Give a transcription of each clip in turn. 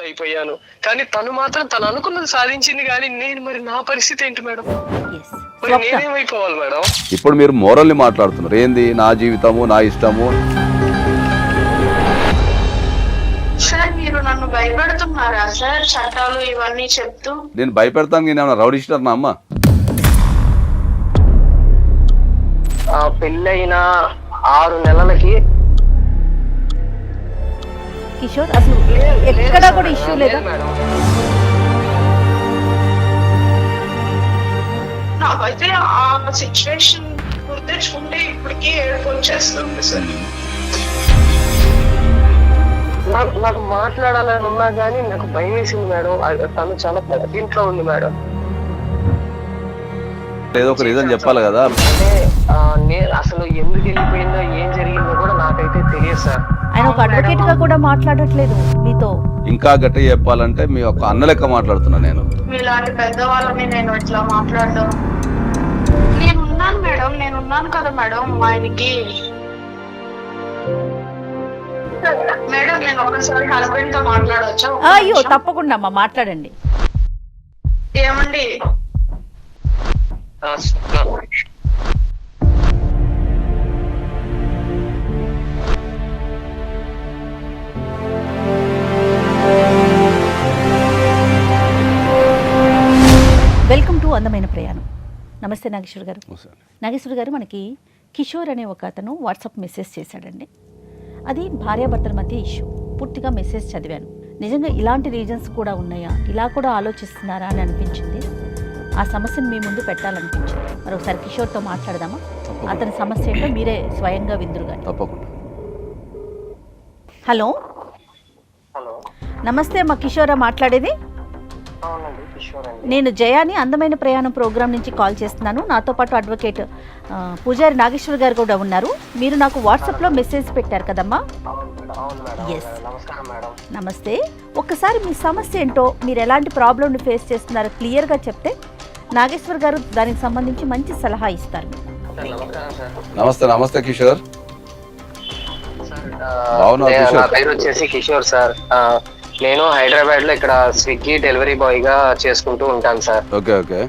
అయిపోయాను కానీ తను మాత్రం తను అనుకున్నది సాధించింది కానీ నేను మరి నా పరిస్థితి ఏంటి మేడం? మరి నేనేమైపోవాలి మేడం? ఇప్పుడు మీరు మోరల్ని మాట్లాడుతున్నారు, ఏంది నా జీవితము నా ఇష్టము. సార్ మీరు నన్ను భయపెడుతున్నారా సార్ చట్టాలు ఇవన్నీ చెప్తూ? నేను భయపెడతాను, నేను ఏమన్నా రౌడీ స్టార్ నా అమ్మ? పెళ్ళైన 6 నెలలకి కిషోర్ అసలు ఎక్కడా కూడా ఇష్యూ లేదా? నాకైతే ఆ సిచ్యువేషన్ గుర్తించుకుంటే ఇప్పటికీ ఏడుపు వచ్చేస్తుంది సార్. నాకు మాట్లాడాలని ఉన్నా కానీ నాకు భయం వేసింది మేడం. తను చాలా దీంట్లో ఉంది మేడం. ఏదో ఒక రీజన్ చెప్పాలి కదా. అంటే అసలు ఎందుకు వెళ్ళిపోయిందో ఏం జరిగిందో కూడా నాకైతే తెలియదు సార్. ఆయన ఒక అడ్వకేట్ గా కూడా మాట్లాడట్లేదు మీతో. ఇంకా గట్టి చెప్పాలంటే మీ ఒక అన్న లెక్క మాట్లాడుతున్నా నేను. మీలాంటి పెద్దవాళ్ళని నేను ఇట్లా మాట్లాడడం, నేనున్నాను మేడం, నేనున్నాను కదా మేడం ఆయనకి. మేడం నేను ఒకసారి హస్బెండ్ తో మాట్లాడొచ్చా? అయ్యో తప్పకుండా అమ్మా మాట్లాడండి. ఏమండి వెల్కమ్ టు అందమైన ప్రయాణం. నమస్తే నాగేశ్వర్ గారు. నాగేశ్వర్ గారు, మనకి కిషోర్ అనే ఒక అతను వాట్సాప్ మెసేజ్ చేశాడండి. అది భార్యాభర్తల మధ్య ఇష్యూ. పూర్తిగా మెసేజ్ చదివాను. నిజంగా ఇలాంటి రీజన్స్ కూడా ఉన్నాయా, ఇలా కూడా ఆలోచిస్తున్నారా అని అనిపించింది. ఆ సమస్యను మీ ముందు పెట్టాలనిపించింది. మరి ఒకసారి కిషోర్తో మాట్లాడదామా? అతని సమస్య ఏంటో మీరే స్వయంగా విందురు కానీ. హలో నమస్తే అమ్మా, కిషోరా మాట్లాడేది? నేను జయాని అందమైన ప్రయాణం ప్రోగ్రాం నుంచి కాల్ చేస్తున్నాను. నాతో పాటు అడ్వకేట్ పూజారి నాగేశ్వర్ గారు కూడా ఉన్నారు. మీరు నాకు వాట్సాప్లో మెసేజ్ పెట్టారు కదమ్మా? ఎస్, నమస్తే. ఒక్కసారి మీ సమస్య ఏంటో, మీరు ఎలాంటి ప్రాబ్లమ్ని ఫేస్ చేస్తున్నారో క్లియర్గా చెప్తే నాగేశ్వర్ గారు దానికి సంబంధించి మంచి సలహా ఇస్తారు. నమస్తే. నమస్తే కిషోర్. నా పేరు వచ్చేసి కిషోర్ సార్. నేను హైదరాబాద్ లో ఇక్కడ స్విగ్గీ డెలివరీ బాయ్ గా చేసుకుంటూ ఉంటాను సార్. Okay okay.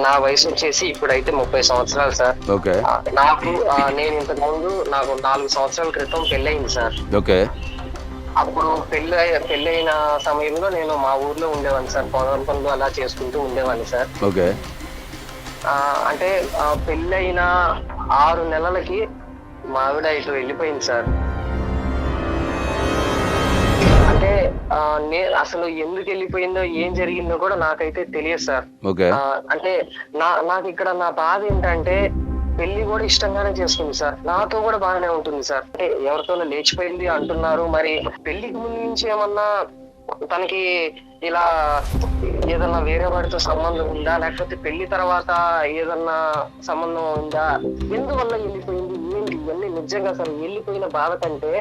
నా వయసు వచ్చేసి ఇప్పుడైతే 30 సంవత్సరాలు సార్. ఓకే. నాకు నేను ఇంతకు ముందు నాకు 4 సంవత్సరాల క్రితం పెళ్ళయింది సార్. ఓకే. అప్పుడు పెళ్ళైన సమయంలో నేను మా ఊర్లో ఉండేవాడిని సార్. పొలం పనులు అలా చేసుకుంటూ ఉండేవాడిని సార్. ఓకే. అంటే పెళ్ళైన 6 నెలలకి మా ఆవిడ ఇటు వెళ్ళిపోయింది సార్. అంటే అసలు ఎందుకు వెళ్ళిపోయిందో ఏం జరిగిందో కూడా నాకైతే తెలియదు సార్. అంటే నాకు ఇక్కడ నా బాధ ఏంటంటే పెళ్లి కూడా ఇష్టంగానే చేసుకుంది సార్. నాతో కూడా బాగానే ఉంటుంది సార్. అంటే ఎవరితోనో లేచిపోయింది అంటున్నారు. మరి పెళ్లికి ముందు నుంచి ఏమన్నా తనకి ఇలా ఏదన్నా వేరే వాడితో సంబంధం ఉందా, లేకపోతే పెళ్లి తర్వాత ఏదన్నా సంబంధం ఉందా, ఎందువల్ల వెళ్ళిపోయింది ఏంటి ఇవన్నీ నిజంగా సార్ వెళ్ళిపోయిన బాధ కంటే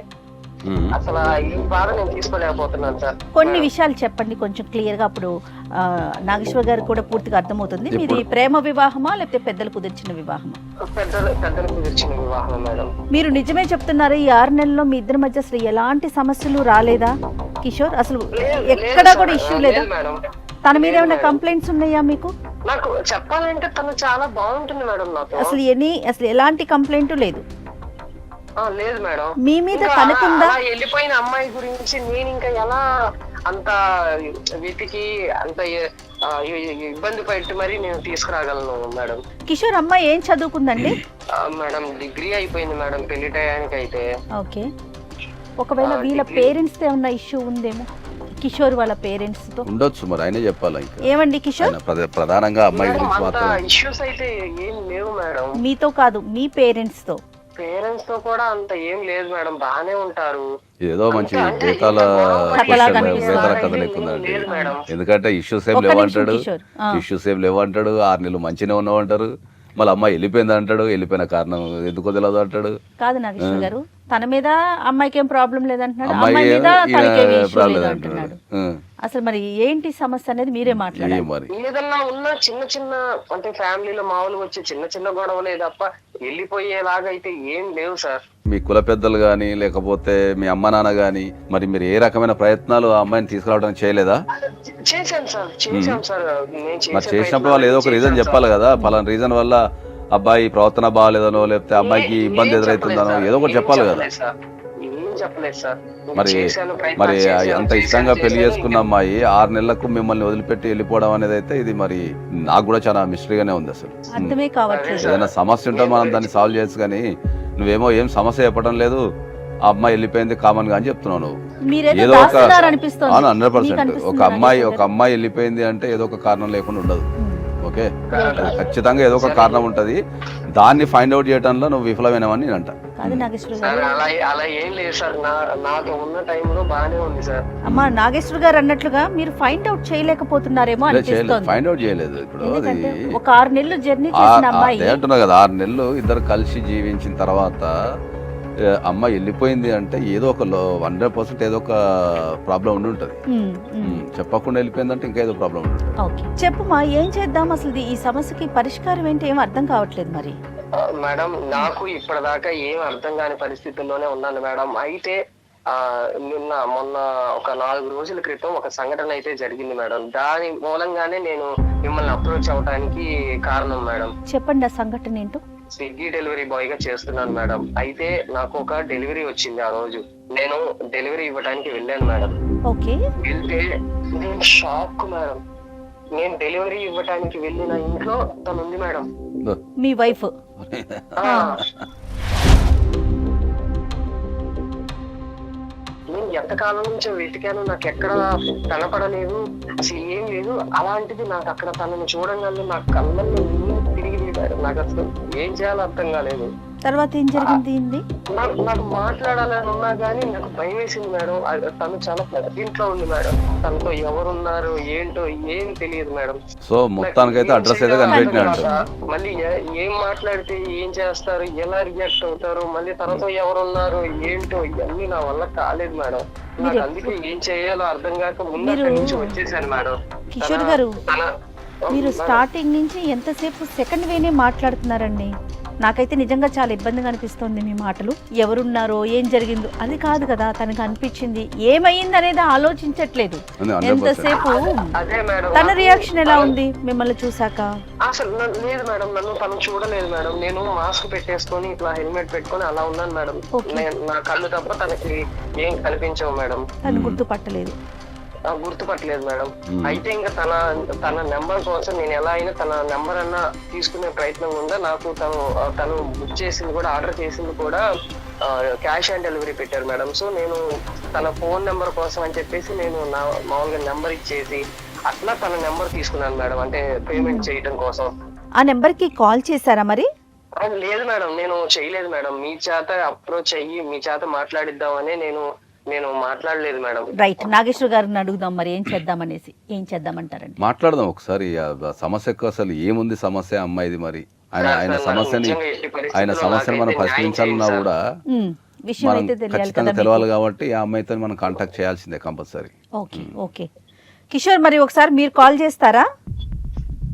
అసలు ఈ బాధ నేను తీసుకోలేకపోతున్నాను సార్. కొన్ని విషయాలు చెప్పండి కొంచెం క్లియర్ గా, అప్పుడు నాగేశ్వర్ గారు కూడా పూర్తిగా అర్థమవుతుంది. మీది ప్రేమ వివాహమా లేకపోతే పెద్దలు కుదిర్చిన వివాహమా? పెద్దలు కుదిర్చిన వివాహం మేడం. మీరు నిజమే చెప్తున్నారా? ఈ 6 నెలల్లో మీ ఇద్దరి మధ్య అసలు ఎలాంటి సమస్యలు రాలేదా కిషోర్? అసలు ఎక్కడా కూడా ఇష్యూ లేదా? తన మీద ఏమైనా కంప్లైంట్స్ ఉన్నాయా మీకు? నాకు చెప్పాలంటే తను చాలా బాగుంటుంది మేడం నాతో. అసలు ఎలాంటి కంప్లైంట్ లేదు? లేదు మేడం. మీ మీద కనుకుందా? వెళ్ళిపోయిన అమ్మాయి గురించి నేను ఇంకా ఎలా అంత వెతికి అంత ఇబ్బంది పెట్టి మరి నేను తీసుకురాగలను మేడం. కిషోర్ అమ్మాయి ఏం చదువుకుందండి? మేడం డిగ్రీ అయిపోయింది మేడం పెళ్లి టయానికి అయితే. ఓకే. ఒకవేళ వీళ్ళ పేరెంట్స్ తో ఏమన్నా ఇష్యూ ఉందేమో? కిషోర్ వాళ్ళ పేరెంట్స్ తో ఉండొచ్చు, మరి ఆయనే చెప్పాలి. ఏమండి కిషోర్? ప్రధానంగా అమ్మాయి గురించి మాత్రం ఇష్యూస్ అయితే ఏం లేవు మేడం. మీతో కాదు, మీ పేరెంట్స్ తో తో కూడా అంత ఏం లేదు మేడం, బాగానే ఉంటారు. ఏదో మంచి బేతాల కథలు ఎక్కుందండి. ఎందుకంటే ఇష్యూస్ ఏం లేవంటాడు, 6 నెలలు మంచిగా ఉన్నావంటారు. మళ్ళీ అమ్మాయి వెళ్ళిపోయింది అంటాడు. వెళ్ళిపోయిన కారణం ఎందుకో తెలియదు అంటాడు. కాదు నాగేశ్వర్ గారు, తన మీద అమ్మాయికి ఏం ప్రాబ్లం లేదంటున్నాడు, అమ్మాయి అమ్మాయి మీద తనకి ఏమీ ఇష్యూ లేదంటున్నాడు. అసలు మరి ఏంటి సమస్య అనేది మీరే మాట్లాడాలి. మరి ఏదన్నా ఉన్న చిన్న చిన్న అంటే ఫ్యామిలీలో మామూలుగా వచ్చే చిన్న చిన్న గొడవలే తప్ప వెళ్ళిపోయేలాగా అయితే ఏం లేవు సార్. మీ కుల పెద్దలు గాని లేకపోతే మీ అమ్మ నాన్న గాని మరి మీరు ఏ రకమైన ప్రయత్నాలు ఆ అమ్మాయిని తీసుకురావడానికి చేయలేదా? చేశాను సార్, చేశాను సార్. నేను మరి చేసినప్పుడు వాళ్ళు ఏదో ఒక రీజన్ చెప్పాలి కదా, పలానా రీజన్ వల్ల అబ్బాయి ప్రవర్తన బాగాలేదనో లేకపోతే అమ్మాయికి ఇబ్బంది ఎదురవుతుందనో ఏదో ఒకటి చెప్పాలి కదా. చెప్పలేదు సార్. మరి అంత ఇష్టంగా పెళ్లి చేసుకున్న అమ్మాయి 6 నెలలకు మిమ్మల్ని వదిలిపెట్టి వెళ్ళిపోవడం అనేది అయితే ఇది మరి నాకు కూడా చాలా మిస్టరీగానే ఉంది. అసలు అర్థమే కావట్లేదు. ఏదైనా సమస్య ఉంటే మనం దాన్ని సాల్వ్ చేయొచ్చు, కానీ నువ్వేమో ఏం సమస్య చెప్పడం లేదు, ఆ అమ్మాయి వెళ్ళిపోయింది కామన్ గా అని చెప్తున్నావు నువ్వు. ఏదో ఒక 100% ఒక అమ్మాయి వెళ్ళిపోయింది అంటే ఏదో ఒక కారణం లేకుండా ఉండదు. ఓకే, ఖచ్చితంగా ఏదో ఒక కారణం ఉంటది, దాన్ని ఫైండ్ అవుట్ చేయడంలో నువ్వు విఫలమైనవని నేను అంట. అలా ఏం లేదు సార్, నాతో ఉన్న టైంలో బాగానే ఉంది సార్. అమ్మా నాగేశ్వర గారు అన్నట్లుగా మీరు ఫైండ్ అవుట్ చేయలేకపోతున్నారేమో అనిపిస్తుంది. ఫైండ్ అవుట్ చేయలేదు. ఇప్పుడు అది ఒక 6 నెలలు జర్నీ చేసిన అమ్మాయి అంటున్నా కదా, 6 నెలలు ఇద్దరు కలిసి జీవించిన తర్వాత అమ్మాయి వెళ్ళిపోయింది అంటే ఏదో ఒక 100% ఏదో ఒక ప్రాబ్లం ఉండి ఉంటది. చెప్పకుండా వెళ్ళిపోయిందంటే ఇంకా ఏదో ప్రాబ్లం ఉండి ఉంటది. చెప్పుమా, ఏం చేద్దాం? అసలు ఈ సమస్యకి పరిష్కారం ఏంటి? ఏం అర్థం కావట్లేదు. మరి మేడం నాకు ఇప్పటిదాకా ఏం అర్థం కాని పరిస్థితుల్లోనే ఉన్నాను మేడం. అయితే మొన్న ఒక 4 రోజుల క్రితం ఒక సంఘటన అయితే జరిగింది మేడం. దాని మూలంగానే నేను మిమ్మల్ని అప్రోచ్ అవడానికి కారణం మేడం. చెప్పండి ఆ సంఘటన ఏంటో. స్విగ్గీ డెలివరీ బాయ్ గా చేస్తున్నాను మేడం. అయితే నాకు ఒక డెలివరీ వచ్చింది. ఆ రోజు నేను డెలివరీ ఇవ్వడానికి వెళ్ళాను మేడం. వెళ్తే నేను షాక్ మేడం. నేను డెలివరీ ఇవ్వడానికి వెళ్ళిన ఇంట్లో తను ఉంది మేడం, మీ వైఫ్. నేను ఎంతకాలం నుంచో వెతికాను, నాకు ఎక్కడ కనపడలేదు, అసలు ఏం లేదు. అలాంటిది నాకు అక్కడ తనని చూడగానే నాకు కళ్ళల్లో తిరిగి మేడం. నాకు అసలు ఏం చేయాలో అర్థం కాలేదు. తర్వాత ఏం జరిగింది? నాకు మాట్లాడాలని ఉన్నా గానీ నాకు భయం వేసింది మేడం. తను చాలా పెద్దింట్లో ఉంది మేడం. తనతో ఎవరున్నారు ఏంటో ఏం తెలియదు మేడం. సో మొత్తానికైతే అడ్రస్ అయితే కనిపెట్టినాడు. మళ్ళీ ఏం మాట్లాడితే ఏం చేస్తారు, ఎలా రియాక్ట్ అవుతారు, మళ్ళీ తనతో ఎవరున్నారు ఏంటో ఇవన్నీ నా వల్ల కాలేదు మేడం. నాకు అందుకే ఏం చేయాలో అర్థం కాక ముందు అక్కడి నుంచి వచ్చేసాను మేడం. కిషోర్ గారు, మీరు స్టార్టింగ్ నుంచి ఎంతసేపు సెకండ్ వేనే మాట్లాడుతున్నారండి. నాకైతే నిజంగా చాలా ఇబ్బందిగా అనిపిస్తుంది మీ మాటలు. ఎవరున్నారో ఏం జరిగిందో అది కాదు కదా, తనకు అనిపించింది ఏమైంది అనేది ఆలోచించట్లేదు ఎంతసేపు. తన రియాక్షన్ ఎలా ఉంది మిమ్మల్ని చూసాక? అసలు లేదు మేడం, నన్ను తను చూడలేదు మేడం. నేను మాస్క్ పెట్టేసుకొని ఇట్లా హెల్మెట్ పెట్టుకొని అలా ఉన్నాను మేడం. నా కళ్ళు తప్ప తనకి ఏం కనిపించవు మేడం. తను గుర్తుపట్టలేదు మేడం. అయితే ఇంకా తన నెంబర్ కోసం నేను ఎలా అయినా తన నెంబర్ అన్నా తీసుకునే ప్రయత్నం ఉందా. నాకు తను బుక్ చేసింది కూడా, ఆర్డర్ చేసింది కూడా క్యాష్ ఆన్ డెలివరీ పెట్టారు మేడం. సో నేను తన ఫోన్ నెంబర్ కోసం అని చెప్పేసి నేను మామూలుగా నెంబర్ ఇచ్చేసి అట్లా తన నెంబర్ తీసుకున్నాను మేడం, అంటే పేమెంట్ చేయడం కోసం. ఆ నెంబర్ కి కాల్ చేశారా మరి? లేదు మేడం, నేను చేయలేదు మేడం. మీ చేత అప్రోచ్ అయ్యి మీ చేత మాట్లాడిద్దామని నేను మాట్లాడలేదు మేడం. రైట్, నాగేశ్వర గారిని అడుగుదాం మరి ఏం చేద్దామనేసి. ఏం చేద్దామంటారండి? మాట్లాడదాం ఒకసారి. సమస్యకు అసలు ఏముంది సమస్య అమ్మాయిది. మరి ఆయన సమస్యని మనం పరిష్కరించాలన్నా కూడా ఖచ్చితంగా తెలవాలి కాబట్టి ఆ అమ్మాయితో మనం కాంటాక్ట్ చేయాల్సిందే కంపల్సరీ. ఓకే కిషోర్, మరి ఒకసారి మీరు కాల్ చేస్తారా?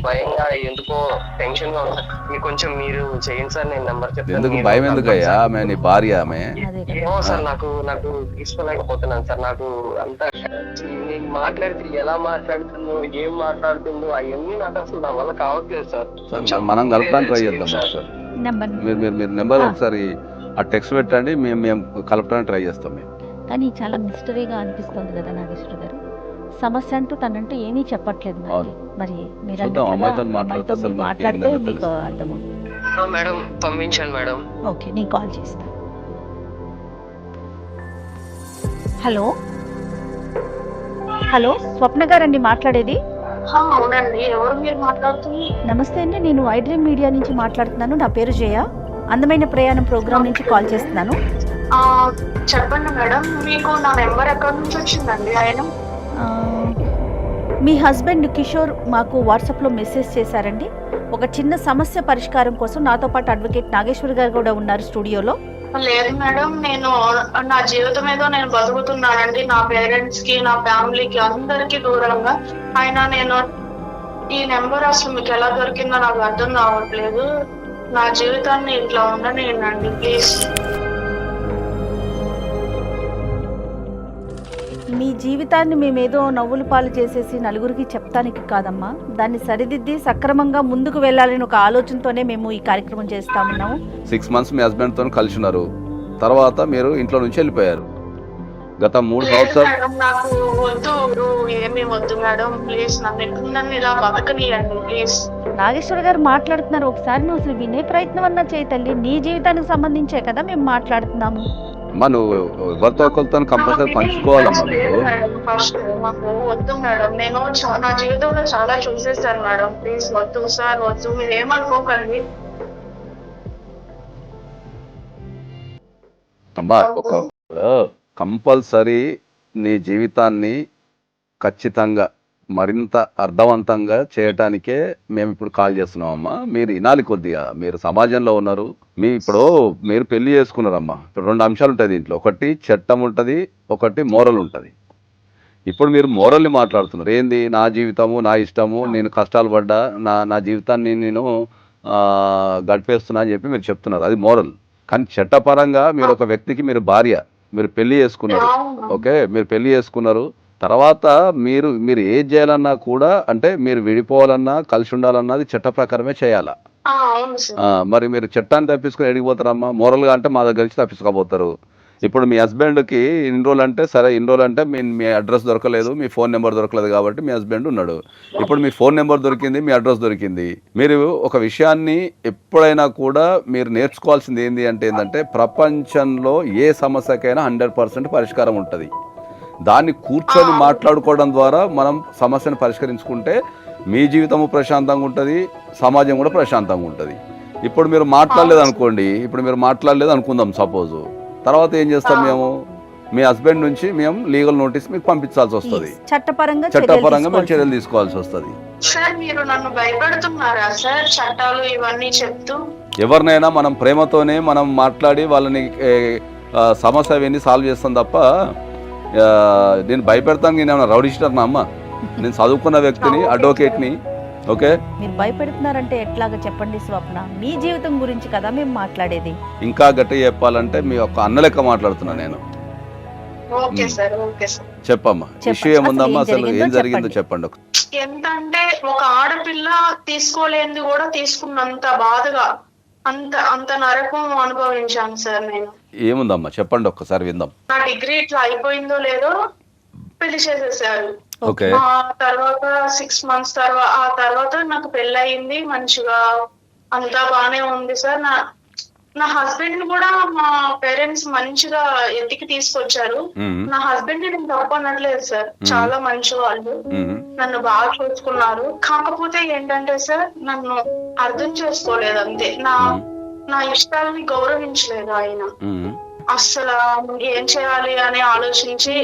భయంగా ఎందుకో టెన్షన్ గా ఉంది. కొంచెం మీరు చేయండి సార్, నేను నెంబర్ చెప్తాను. ఎందుకు భయం? ఎందుకయ్యా, ఆమె నీ భార్య. ఆమె ఏమో సార్, నాకు తీసుకోలేకపోతున్నాను సార్. నాకు అంతా నేను మాట్లాడితే ఎలా మాట్లాడుతుందో ఏం మాట్లాడుతుందో అవన్నీ నాకు అసలు నా వల్ల కావట్లేదు సార్. మనం కలపడానికి ట్రై చేద్దాం సార్. మీరు నెంబర్ ఒకసారి ఆ టెక్స్ట్ పెట్టండి, మేము కలపడానికి ట్రై చేస్తాం. కానీ చాలా మిస్టరీగా అనిపిస్తుంది కదా నాగేశ్వర గారు. సమస్య అంటూ తనంటూ ఏమీ చెప్పట్లేదు. మరి మీరు మాట్లాడితే మీకు అర్థమవుతుంది మేడం. పంపించాను మేడం. ఓకే, నేను కాల్ చేస్తా. హలో స్వప్న గారండి మాట్లాడేది? అవునండి, ఎవరు మీరు మాట్లాడుతుంది? నమస్తే అండి, నేను ఐడ్రీమ్ మీడియా నుంచి మాట్లాడుతున్నాను. నా పేరు జయ. అందమైన ప్రయాణం ప్రోగ్రామ్ నుంచి కాల్ చేస్తున్నాను. చెప్పండి మేడం, మీకు నా నెంబర్ ఎక్కడి నుంచి వచ్చిందండి? ఆయన మీ హస్బెండ్ కిషోర్ మాకు వాట్సాప్లో మెసేజ్ చేశారండి. ఒక చిన్న సమస్య పరిష్కారం కోసం నాతో పాటు అడ్వకేట్ నాగేశ్వర్ గారు కూడా ఉన్నారు స్టూడియోలో. లేదు మేడం, నేను నా జీవితం ఏదో నేను బతుకుతున్నానండి, నా పేరెంట్స్ కి నా ఫ్యామిలీకి అందరికి దూరంగా. అయినా నేను ఈ నెంబర్ అసలు మీకు ఎలా దొరికిందో నాకు అర్థం కావట్లేదు. నా జీవితాన్ని ఇట్లా ఉండనియండి ప్లీజ్. మీ జీవితాన్ని మేమేదో నవ్వుల పాలు చేసేసి నలుగురికి చెప్తానికి కాదమ్మా, దాన్ని సరిదిద్ది సక్రమంగా ముందుకు వెళ్ళాలని ఒక ఆలోచనతోనే మేము ఈ కార్యక్రమం చేస్తామన్నాము. 6 months మీ హస్బెండ్తో కలిసి ఉన్నారు, తర్వాత మీరు ఇంట్లో నుంచి వెళ్ళిపోయారు. గత 3 సంవత్సరాలు మేడం నాకు వద్దు, ఏమీ వద్దు మేడం, ప్లీజ్ నన్ను ఇలా బతకనియండి ప్లీజ్. నాగేశ్వర గారు మాట్లాడుతున్నారు, ఒకసారి నువ్వు అసలు వినే ప్రయత్నం అన్నా చేయి తల్లి. నీ జీవితానికి సంబంధించే కదా మేము మాట్లాడుతున్నాము. అమ్మా నువ్వు ఎవరితో ఒకరితో కంపల్సరీ పంచుకోవాలమ్మా. ఫస్ట్ మాకు వద్దు మేడం, నేను నా జీవితంలో చాలా చూసేసాను మేడం, ప్లీజ్ వద్దు సార్, వద్దు, మీరు ఏమనుకోకండి. అమ్మా ఒక కంపల్సరీ నీ జీవితాన్ని ఖచ్చితంగా మరింత అర్థవంతంగా చేయటానికే మేము ఇప్పుడు కాల్ చేస్తున్నామమ్మా. మీరు వినాలి కొద్దిగా, మీరు సమాజంలో ఉన్నారు. మీరు పెళ్లి చేసుకున్నారమ్మా. ఇప్పుడు 2 అంశాలు ఉంటాయి దీంట్లో, ఒకటి చట్టం ఉంటుంది, ఒకటి మోరల్ ఉంటుంది. ఇప్పుడు మీరు మోరల్ని మాట్లాడుతున్నారు. ఏంది నా జీవితము నా ఇష్టము, నేను కష్టాలు పడ్డా నా జీవితాన్ని నేను గడిపేస్తున్నా అని చెప్పి మీరు చెప్తున్నారు, అది మోరల్. కానీ చట్టపరంగా మీరు ఒక వ్యక్తికి మీరు భార్య, మీరు పెళ్లి చేసుకున్నారు, ఓకే, మీరు పెళ్లి చేసుకున్నారు. తర్వాత మీరు ఏం చేయాలన్నా కూడా, అంటే మీరు విడిపోవాలన్నా కలిసి ఉండాలన్నది చట్ట ప్రకారమే చేయాలా. మరి మీరు చట్టాన్ని తప్పించుకుని ఎడిగిపోతారమ్మా. మోరల్గా అంటే మా దగ్గర నుంచి తప్పించుకోబోతారు. ఇప్పుడు మీ హస్బెండ్కి ఇన్ని రోజులు అంటే సరే, ఇన్ని రోజులు అంటే మీ అడ్రస్ దొరకలేదు, మీ ఫోన్ నెంబర్ దొరకలేదు కాబట్టి మీ హస్బెండ్ ఉన్నాడు. ఇప్పుడు మీ ఫోన్ నెంబర్ దొరికింది, మీ అడ్రస్ దొరికింది. మీరు ఒక విషయాన్ని ఎప్పుడైనా కూడా మీరు నేర్చుకోవాల్సింది ఏంటంటే ప్రపంచంలో ఏ సమస్యకైనా 100% పరిష్కారం ఉంటుంది. దాన్ని కూర్చొని మాట్లాడుకోవడం ద్వారా మనం సమస్యను పరిష్కరించుకుంటే మీ జీవితము ప్రశాంతంగా ఉంటుంది, సమాజం కూడా ప్రశాంతంగా ఉంటుంది. ఇప్పుడు మీరు మాట్లాడలేదు అనుకుందాం సపోజు, తర్వాత ఏం చేస్తాం మేము, మీ హస్బెండ్ నుంచి మేము లీగల్ నోటీస్ మీకు పంపించాల్సి వస్తుంది, చట్టపరంగా మేము చర్యలు తీసుకోవాల్సి వస్తుంది. సార్ మీరు నన్ను భయపెడుతున్నారా సార్ చట్టాలు ఇవన్నీ చెప్తూ? ఎవరినైనా మనం ప్రేమతోనే మనం మాట్లాడి వాళ్ళని సమస్య అవన్నీ సాల్వ్ చేస్తాం తప్ప నేను భయపెడతాను. నేను ఏమన్నా రౌడీస్టర్నా అమ్మ? నేను చదువుకున్న వ్యక్తిని, అడ్వకేట్ని. ఓకే, మీరు భయపెడుతున్నారంటే ఎట్లాగా చెప్పండి స్వప్న, మీ జీవితం గురించి కదా మేము మాట్లాడేది. ఇంకా గట్టిగా చెప్పాలంటే మీ ఒక అన్న లెక్క మాట్లాడుతున్నా నేను. చెప్పమ్మా, ఇష్యూ ఏముందమ్మా, అసలు ఏం జరిగిందో చెప్పండి. ఎంతంటే ఒక ఆడపిల్ల తీసుకోలేనిది కూడా తీసుకున్నంత బాధగా అంత నరకం అనుభవించాను సార్ నేను. ఏముందమ్మా చెప్పండి, ఒక్కసారి విందాం. నా డిగ్రీ ఇట్లా అయిపోయిందో లేదో పెళ్లి చేసేసారు. తర్వాత 6 months తర్వాత నాకు పెళ్లి అయింది, మంచిగా అంతా బానే ఉంది సార్. నా హస్బెండ్ కూడా మా పేరెంట్స్ మంచిగా ఎత్తికి తీసుకొచ్చారు. నా హస్బెండ్ నేను తప్పు అనట్లేదు సార్, చాలా మంచి వాళ్ళు, నన్ను బాగా చూసుకున్నారు. కాకపోతే ఏంటంటే సార్, నన్ను అర్థం చేసుకోలేదు అంతే. నా ఇష్టాలని గౌరవించలేదు ఆయన. అస్సలు ఏం చేయాలి అని ఆలోచించి,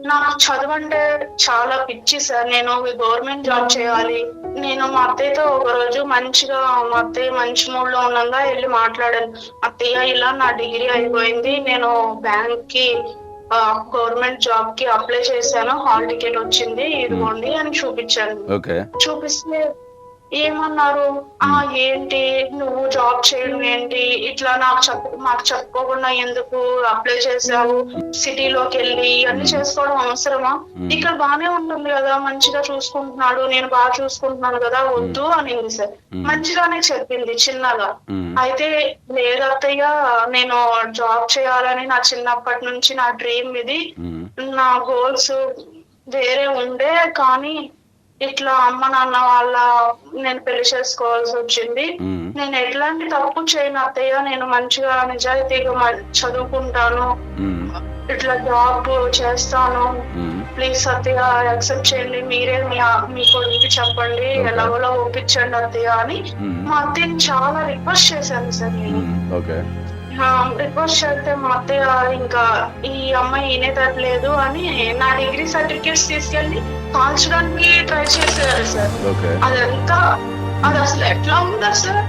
నాకు చదువు అంటే చాలా పిచ్చి సార్. నేను గవర్నమెంట్ జాబ్ చేయాలి. నేను మా అత్తయ్యతో ఒక రోజు మంచిగా, మా అత్తయ్య మంచి మూడ్ లో ఉండగా వెళ్ళి మాట్లాడాను. అత్తయ్య ఇలా నా డిగ్రీ అయిపోయింది, నేను బ్యాంక్ కి గవర్నమెంట్ జాబ్ కి అప్లై చేశాను, హాల్ టికెట్ వచ్చింది, ఇదిగోండి అని చూపించాను. చూపిస్తే ఏమన్నారు, ఏంటి నువ్వు జాబ్ చేయడం ఏంటి, ఇట్లా మాకు చెప్పుకోకుండా ఎందుకు అప్లై చేసావు, సిటీలోకి వెళ్ళి అన్ని చేసుకోవడం అవసరమా, ఇక్కడ బానే ఉంటుంది కదా, మంచిగా చూసుకుంటున్నాడు, నేను బాగా చూసుకుంటున్నాను కదా, వద్దు అనింది సార్. మంచిగానే చెప్పింది చిన్నగా. అయితే లేదత్తయ్య, నేను జాబ్ చేయాలని నా చిన్నప్పటి నుంచి నా డ్రీమ్ ఇది, నా గోల్స్ వేరే ఉండే, కానీ ఇట్లా అమ్మ నాన్న వాళ్ళ నేను పెళ్లి చేసుకోవాల్సి వచ్చింది. నేను ఎట్లాంటి తప్పు చేయను అత్తయ్య, నేను మంచిగా నిజాయితీగా చదువుకుంటాను, ఇట్లా జాబ్ చేస్తాను, ప్లీజ్ అత్తయ్య యాక్సెప్ట్ చేయండి, మీరే మీ కొడుకు చెప్పండి, ఎలాగోలా ఒప్పించండి అత్తయ్య అని మా అత్తయ్యని చాలా రిక్వెస్ట్ చేశాను సార్ నేను. రిక్వెస్ట్ చేస్తే మా అత్తయ్య ఇంకా ఈ అమ్మాయి వినేటట్లేదు అని నా డిగ్రీ సర్టిఫికేట్స్ తీసుకెళ్లి కాల్చడానికి ట్రై చేశారు సార్. అది అసలు ఎట్లా ఉందా సార్,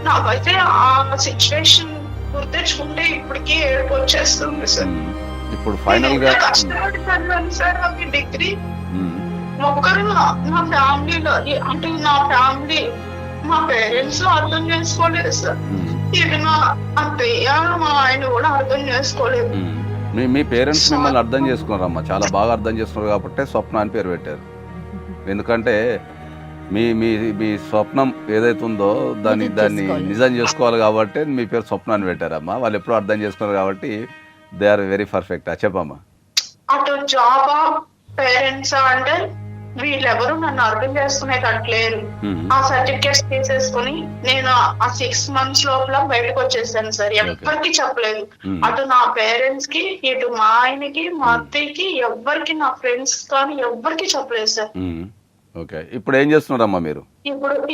నాకైతే ఆ సిచ్యువేషన్ గుర్తించుకుంటే ఇప్పటికీ ఏడుపు వచ్చేస్తుంది సార్. ఇప్పుడు ఫైనల్ గా కష్టపడి చదివాను సార్ అది డిగ్రీ. ఒక్కరు నా ఫ్యామిలీలో అంటే నా ఫ్యామిలీ మా పేరెంట్స్ అర్థం చేసుకోలేదు సార్. ఇది నా అత్తయ్య మా ఆయన కూడా అర్థం చేసుకోలేదు. మీ పేరెంట్స్ మిమ్మల్ని అర్థం చేసుకున్నారమ్మా, చాలా బాగా అర్థం చేసుకున్నారు కాబట్టి స్వప్న అని పేరు పెట్టారు. ఎందుకంటే మీ మీ మీ స్వప్నం ఏదైతే ఉందో దాన్ని నిజం చేసుకోవాలి కాబట్టి మీ పేరు స్వప్న అని పెట్టారమ్మా. వాళ్ళు ఎప్పుడూ అర్థం చేసుకున్నారు కాబట్టి దే ఆర్ వెరీ పర్ఫెక్ట్. చెప్పమ్మా. అటు జాబ్ పేరెంట్స్ అంటే వీళ్ళెవరు నన్ను అర్థం చేసుకునేటట్లేరు. ఆ సర్టిఫికేట్స్ తీసేసుకుని నేను ఆ 6 months లోపల బయటకు వచ్చేసాను సార్. ఎవరికి చెప్పలేదు. అటు నా పేరెంట్స్ కి, ఇటు మా ఆయనకి, మా అత్తయ్యకి, ఎవ్వరికి, నా ఫ్రెండ్స్ కానీ ఎవ్వరికి చెప్పలేదు సార్. ఓకే, ఇప్పుడు ఏం చేస్తున్నారమ్మా మీరు?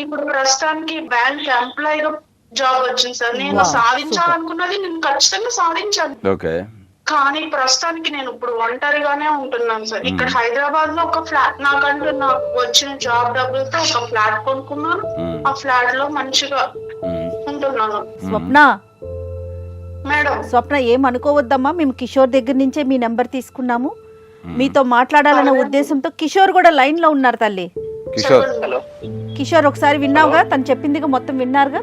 ఇప్పుడు ప్రస్తుతానికి బ్యాంక్ ఎంప్లాయ్ గా జాబ్ వచ్చింది సార్. నేను సాధించాలనుకున్నది నేను ఖచ్చితంగా సాధించాను. ఓకే, కానీ ప్రస్తుతానికి నేను ఇప్పుడు ఒంటరిగానే ఉంటున్నాను సార్. ఇక్కడ హైదరాబాద్ లో ఒక ఫ్లాట్ నాకంటూ నాకు వచ్చిన జాబ్ డబ్బులతో ఒక ఫ్లాట్ కొనుక్కున్నాను. ఆ ఫ్లాట్ లో మంచిగా ఉంటున్నాను. స్వప్న మేడం, స్వప్న ఏమనుకోవద్దమ్మా, మేము కిషోర్ దగ్గర నుంచే మీ నెంబర్ తీసుకున్నాము. మీతో మాట్లాడాలన్న ఉద్దేశంతో కిషోర్ కూడా లైన్ లో ఉన్నారు తల్లి. కిషోర్, కిషోర్ ఒకసారి విన్నావుగా, తను చెప్పిందిగా మొత్తం విన్నారుగా.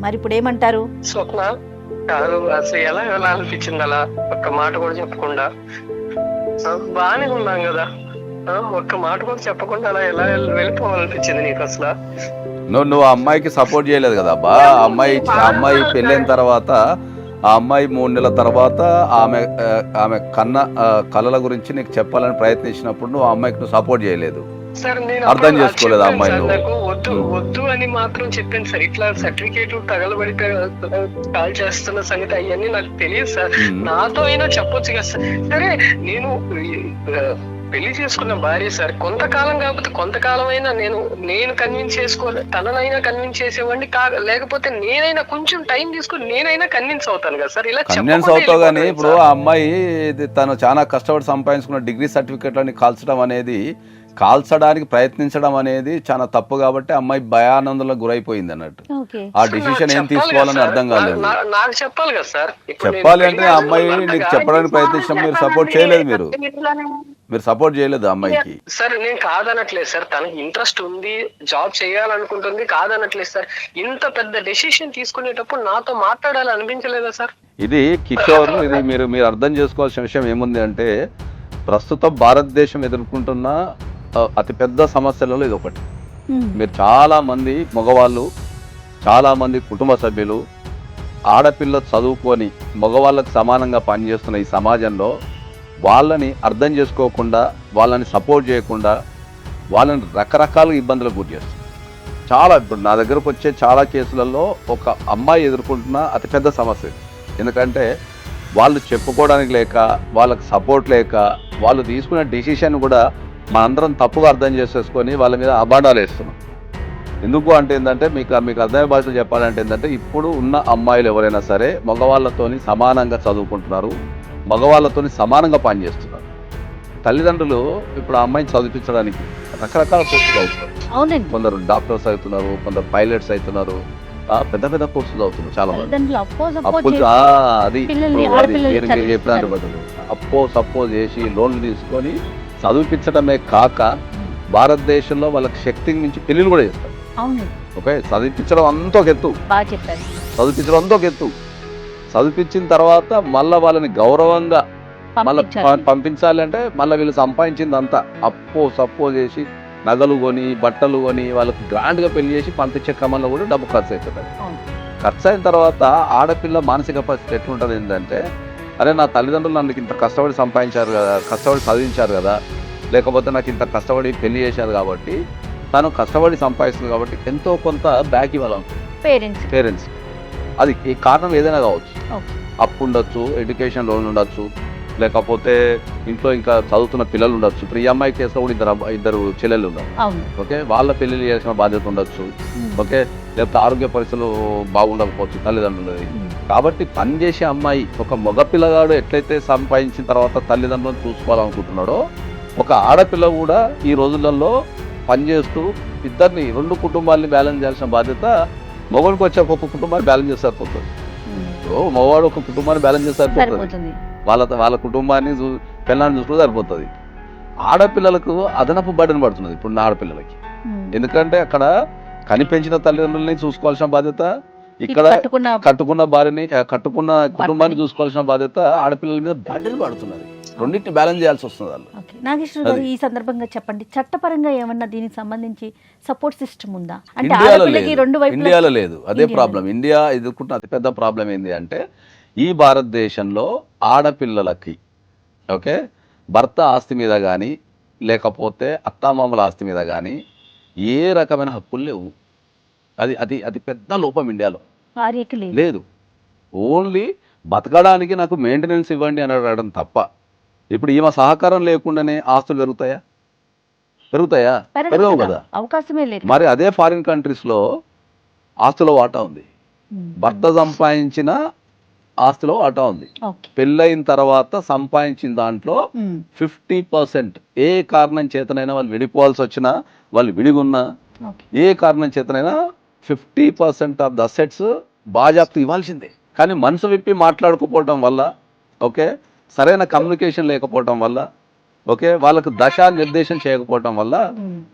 మరి ఇప్పుడు ఏమంటారు? స్వప్న కాదు, అసలు ఎలా అనిపించింది అలా ఒక్క మాట కూడా చెప్పకుండా? బానే ఉన్నాం కదా, ఒక్క మాట కూడా చెప్పకుండా అలా ఎలా వెళ్ళిపోవాలనిపించింది నీకు? అసలు నువ్వు ఆ అమ్మాయికి సపోర్ట్ చేయలేదు కదా అబ్బా. అమ్మాయి పెళ్ళైన తర్వాత ఆ అమ్మాయి 3 నెలల తర్వాత ఆమె కళల గురించి నీకు చెప్పాలని ప్రయత్నించినప్పుడు నువ్వు ఆ అమ్మాయికి నువ్వు సపోర్ట్ చేయలేదు, అర్థం చేసుకోలేదు. ఆ అమ్మాయి వద్దు అని మాత్రం చెప్పాను సార్. ఇట్లా సర్టిఫికేట్ తగలబడి కాల్ చేస్తున్న సంగతి అవన్నీ నాకు తెలియదు సార్. నాతో అయినా చెప్పొచ్చు కదా సార్. సరే, నేను పెళ్లి చేసుకున్న భార్య సార్. కొంతకాలం కాకపోతే కొంతకాలం అయినా నేను కన్విన్స్ చేసుకోవాలి, తననైనా కన్విన్స్ చేసేవాడిని. లేకపోతే నేనైనా కొంచెం టైం తీసుకుని నేనైనా కన్విన్స్ అవుతాను కదా సార్. ఇలా కన్విన్స్ అవుతావు కానీ ఇప్పుడు ఆ అమ్మాయి తను చాలా కష్టపడి సంపాదించుకున్న డిగ్రీ సర్టిఫికేట్లని కాల్చడానికి ప్రయత్నించడం అనేది చాలా తప్పు. కాబట్టి అమ్మాయి భయానందంలో గురైపోయింది అన్నట్టు. ఆ డిసిషన్ ఏం తీసుకోవాలని అర్థం కాలేదు. నాకు చెప్పాలి కదా సార్. చెప్పాలి అంటే ఆ అమ్మాయి నీకు చెప్పడానికి ప్రయత్నించడం మీరు సపోర్ట్ చేయలేదు. మీరు సపోర్ట్ చేయలేదు ఆ అమ్మాయికి. సార్ నేను కాదనట్లేదు సార్, తనకి ఇంట్రెస్ట్ ఉంది, జాబ్ చేయాలనుకుంటుంది, కాదనట్లేదు సార్. ఇంత పెద్ద డెసిషన్ తీసుకునేటప్పుడు నాతో మాట్లాడాలి అనిపించలేదా సార్? ఇది కిషోర్, ఇది మీరు అర్థం చేసుకోవాల్సిన విషయం ఏముంది అంటే, ప్రస్తుతం భారతదేశం ఎదుర్కొంటున్న అతిపెద్ద సమస్యలలో ఇది ఒకటి. మీరు చాలా మంది మగవాళ్ళు, చాలా మంది కుటుంబ సభ్యులు, ఆడపిల్ల చదువుకొని మగవాళ్ళకు సమానంగా పనిచేస్తున్న ఈ సమాజంలో వాళ్ళని అర్థం చేసుకోకుండా, వాళ్ళని సపోర్ట్ చేయకుండా, వాళ్ళని రకరకాల ఇబ్బందులకు గురి చేస్తారు. చాలా ఇప్పుడు నా దగ్గరకు వచ్చే చాలా కేసులలో ఒక అమ్మాయి ఎదుర్కొంటున్న అతిపెద్ద సమస్య. ఎందుకంటే వాళ్ళు చెప్పుకోవడానికి లేక, వాళ్ళకి సపోర్ట్ లేక, వాళ్ళు తీసుకునే డెసిషన్ కూడా మనందరం తప్పుగా అర్థం చేసేసుకొని వాళ్ళ మీద అబాండాలు వేస్తున్నాం. ఎందుకు అంటే ఏంటంటే, మీకు అర్థమయ్యే భాషలో చెప్పాలంటే ఏంటంటే, ఇప్పుడు ఉన్న అమ్మాయిలు ఎవరైనా సరే మగవాళ్ళతోని సమానంగా చదువుకుంటున్నారు, మగవాళ్ళతోని సమానంగా పనిచేస్తున్నారు. తల్లిదండ్రులు ఇప్పుడు ఆ అమ్మాయిని చదివించడానికి రకరకాల కోర్సులు అవుతున్నారు. కొందరు డాక్టర్స్ అవుతున్నారు, కొందరు పైలట్స్ అవుతున్నారు, పెద్ద పెద్ద కోర్సులు అవుతున్నారు. చాలా మంది అది మీరు చెప్పడానికి బదులు సపోజ్ చేసి లోన్లు తీసుకొని చదివించడమే కాక భారతదేశంలో వాళ్ళకి శక్తికి మించి పెళ్లిళ్ళు కూడా చేస్తారు. ఓకే, చదివించడం అంతా ఒక ఎత్తు, చదివించిన తర్వాత మళ్ళీ వాళ్ళని గౌరవంగా మళ్ళీ పంపించాలి అంటే మళ్ళీ వీళ్ళు సంపాదించింది అంతా సప్పో చేసి నగలు కొని, బట్టలు కొని, వాళ్ళకి గ్రాండ్గా పెళ్లి చేసి పంపించే క్రమంలో కూడా డబ్బు ఖర్చు అవుతుంది. ఖర్చు అయిన తర్వాత ఆడపిల్ల మానసిక పరిస్థితి ఎట్లుంటుంది ఏంటంటే, అరే నా తల్లిదండ్రులు నన్ను ఇంత కష్టపడి సంపాదించారు కదా, కష్టపడి చదివించారు కదా, లేకపోతే నాకు ఇంత కష్టపడి పెళ్లి చేశారు కాబట్టి, తను కష్టపడి సంపాదిస్తుంది కాబట్టి ఎంతో కొంత బ్యాక్ ఇవ్వాలి పేరెంట్స్. అది ఈ కారణం ఏదైనా కావచ్చు. అప్పు ఉండొచ్చు, ఎడ్యుకేషన్ లోన్ ఉండొచ్చు, లేకపోతే ఇంట్లో ఇంకా చదువుతున్న పిల్లలు ఉండొచ్చు. ఇప్పుడు ఈ అమ్మాయి కేసులో కూడా ఇద్దరు చెల్లెళ్ళు ఉన్నారు. ఓకే, వాళ్ళ పెళ్లిళ్ళు చేసిన బాధ్యత ఉండొచ్చు. ఓకే, లేకపోతే ఆరోగ్య పరిస్థితులు బాగుండకపోవచ్చు తల్లిదండ్రులు. కాబట్టి పనిచేసే అమ్మాయి, ఒక మగ పిల్లగాడు ఎట్లయితే సంపాదించిన తర్వాత తల్లిదండ్రులను చూసుకోవాలనుకుంటున్నాడో, ఒక ఆడపిల్ల కూడా ఈ రోజులలో పనిచేస్తూ ఇద్దరిని, 2 కుటుంబాలని బ్యాలెన్స్ చేయాల్సిన బాధ్యత మగవాడికి వచ్చే ఒక కుటుంబాన్ని బ్యాలెన్స్ చేస్తే సరిపోతుంది. మగవాడు ఒక కుటుంబాన్ని బ్యాలెన్స్ చేస్తే సరిపోతుంది, వాళ్ళ కుటుంబాన్ని పిల్లల్ని చూసుకుంటే సరిపోతుంది. ఆడపిల్లలకు అదనపు బర్డెన్ పడుతున్నది ఇప్పుడు నా ఆడపిల్లలకి. ఎందుకంటే అక్కడ కనిపెంచిన తల్లిదండ్రులని చూసుకోవాల్సిన బాధ్యత, ఇక్కడ కట్టుకున్న భార్యని కట్టుకున్న కుటుంబాన్ని చూసుకోవాల్సిన బాధ్యత ఆడపిల్లల మీద బర్డెన్ పడుతున్నది. రెండింటిని బ్యాలెన్స్ చేయాల్సి వస్తుంది వాళ్ళు. నాగేశ్వర గారు, ఈ సందర్భంగా చెప్పండి, చట్టపరంగా ఏమన్నా దీనికి సంబంధించి సపోర్ట్ సిస్టమ్ ఉందా? అంటే ఇండియాలో లేదు. అదే ప్రాబ్లం. ఇండియా ఎదుర్కొంటున్న అతిపెద్ద ప్రాబ్లం ఏంటి అంటే, ఈ భారతదేశంలో ఆడపిల్లలకి ఓకే భర్త ఆస్తి మీద కానీ లేకపోతే అత్తామామల ఆస్తి మీద కానీ ఏ రకమైన హక్కులు లేవు. అది పెద్ద లోపం ఇండియాలో. లేదు. ఓన్లీ బతకడానికి నాకు మెయింటెనెన్స్ ఇవ్వండి అని అడగడం తప్ప, ఇప్పుడు ఈమె సహకారం లేకుండానే ఆస్తులు పెరుగుతాయా? పెరగవు కదా. అవకాశమే లేదు. మరి అదే ఫారిన్ కంట్రీస్లో ఆస్తుల వాటా ఉంది, భర్త సంపాదించిన ఆస్తిలో వాటా ఉంది. పెళ్ళైన తర్వాత సంపాదించిన దాంట్లో 50% ఏ కారణం చేతనైనా వాళ్ళు విడిపోవాల్సి వచ్చినా, వాళ్ళు విడిగున్నా, ఏ కారణం చేతనైనా 50% ఆఫ్ ద అసెట్స్ బాజాప్తు ఇవ్వాల్సిందే. కానీ మనసు విప్పి మాట్లాడుకోపోవడం వల్ల, ఓకే సరైన కమ్యూనికేషన్ లేకపోవడం వల్ల, ఓకే వాళ్ళకు నిర్దేశం చేయకపోవడం వల్ల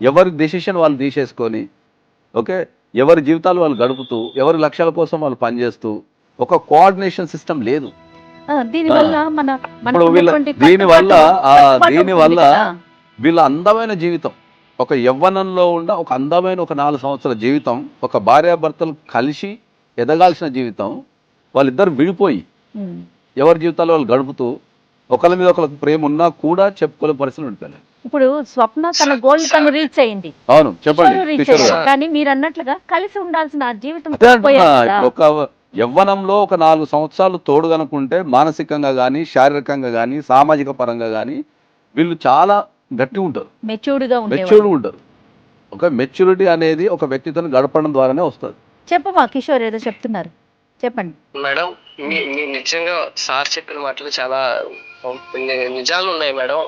ఎవరి డెసిషన్ వాళ్ళు తీసేసుకొని, ఓకే ఎవరి జీవితాలు వాళ్ళు గడుపుతూ, ఎవరి లక్ష్యాల కోసం వాళ్ళు పనిచేస్తూ, ఒక కోఆర్డినేషన్ సిస్టమ్ లేదు. దీనివల్ల వీళ్ళ అందమైన జీవితం, ఒక యవ్వనంలో ఒక అందమైన 4 సంవత్సరాల జీవితం, ఒక భార్యాభర్తలు కలిసి ఎదగాల్సిన జీవితం, వాళ్ళిద్దరు విడిపోయి ఎవరి జీవితాలు వాళ్ళు గడుపుతూ ఒకరి మీద ఒకరికి ప్రేమ ఉన్నా కూడా చెప్పుకోలే పరిస్థితులు ఉంటాయి. ఇప్పుడు స్వప్న తన గోల్ తను రీచ్ అయ్యింది. అవును, చెప్పండి. కానీ మీరు అన్నట్లుగా కలిసి ఉండాల్సిన జీవితం ఒక యవ్వనంలో 4 సంవత్సరాలు తోడుగనుకుంటే మానసికంగా కానీ, శారీరకంగా కానీ, సామాజిక పరంగా కానీ వీళ్ళు చాలా గట్టి ఉంటారు, మెచ్యూర్డ్గా ఉంటారు. ఒక మెచ్యూరిటీ అనేది ఒక వ్యక్తితో గడపడం ద్వారానే వస్తుంది. చెప్పమా కిషోర్, ఏదో చెప్తున్నారు, చెప్పండి మేడం. మీ నిజంగా సార్ చెప్పిన మాటలు చాలా నిజాలు ఉన్నాయి మేడం.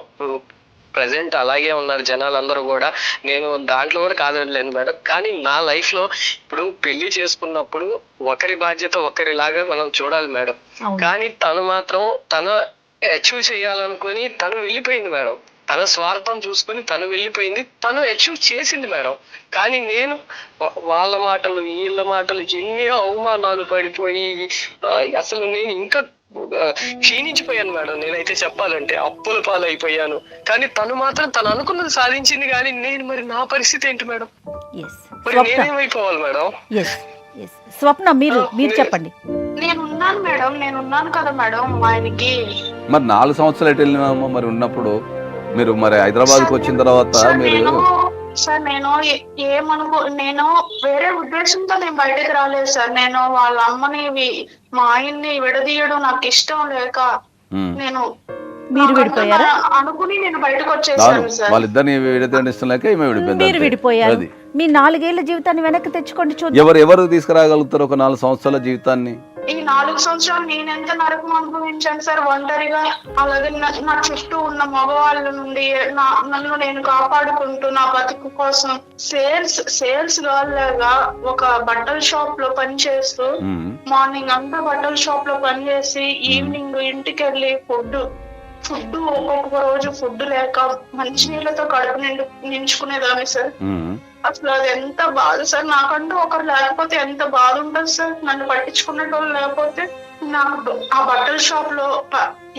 ప్రజెంట్ అలాగే ఉన్నారు జనాలందరూ కూడా. నేను దాంట్లో కూడా కాదనలేను మేడం. కానీ నా లైఫ్ లో ఇప్పుడు పెళ్లి చేసుకున్నప్పుడు ఒకరి బాధ్యత ఒకరిలాగా మనం చూడాలి మేడం. కానీ తను మాత్రం తను అచీవ్ చేయాలనుకుని తను వెళ్ళిపోయింది మేడం. తన స్వార్థం చూసుకుని తను వెళ్ళిపోయింది, తను అచీవ్ చేసింది మేడం. కానీ నేను వాళ్ళ మాటలు వీళ్ళ మాటలు ఎన్ని అవమానాలు పడిపోయి అసలు నేను ఇంకా క్షీణించిపోయాను మేడం. నేనైతే చెప్పాలంటే అప్పుల పాలైపోయాను. కానీ తను మాత్రం తను అనుకున్నది సాధించింది. కానీ నేను మరి నా పరిస్థితి ఏంటి మేడం? మరి నేనేమైపోవాలి మేడం? స్వప్న, మీరు చెప్పండి. నేనున్నాను మేడం, నేనున్నాను కదా మేడం ఆయనకి. మరి 4 సంవత్సరాలు ఎటు వెళ్ళినామో మరి ఉన్నప్పుడు మీరు మరి హైదరాబాద్కి వచ్చిన తర్వాత మీరు సార్ నేను వేరే ఉద్దేశంతో నేను బయటకు రాలేదు సార్. నేను వాళ్ళ అమ్మని మా ఆయన్ని విడదీయడం నాకు ఇష్టం లేక నేను అనుకుని నేను బయటకు వచ్చేసాను సార్. వాళ్ళిద్దరిని విడదీయడం ఇష్టం లేక మీరు విడిపోయారు. మీ 4 ఏళ్ల జీవితాన్ని వెనక్కి తెచ్చుకోండి చూద్దాం. ఎవరు తీసుకురాగలుగుతారు ఒక 4 సంవత్సరాల జీవితాన్ని? ఈ 4 సంవత్సరాలు నేను ఎంత నరకం అనుభవించాను సార్ ఒంటరిగా. అలాగే నా చుట్టూ ఉన్న మగవాళ్ళ నుండి నన్ను నేను కాపాడుకుంటూ నా బతుకు కోసం సేల్స్ లాగా ఒక బట్టల షాప్ లో పనిచేస్తూ, మార్నింగ్ అంతా బట్టల షాప్ లో పనిచేసి ఈవినింగ్ ఇంటికి వెళ్ళి ఫుడ్ ఒక్కొక్క రోజు ఫుడ్ లేక మంచినీళ్ళతో కడుపు నించుకునేదాన్ని సార్. అసలు అది ఎంత బాధ సార్. నాకంటూ ఒకరు లేకపోతే ఎంత బాధ ఉంటుంది సార్. నన్ను పట్టించుకునేటోళ్ళు లేకపోతే. నాకు ఆ బట్టల షాప్ లో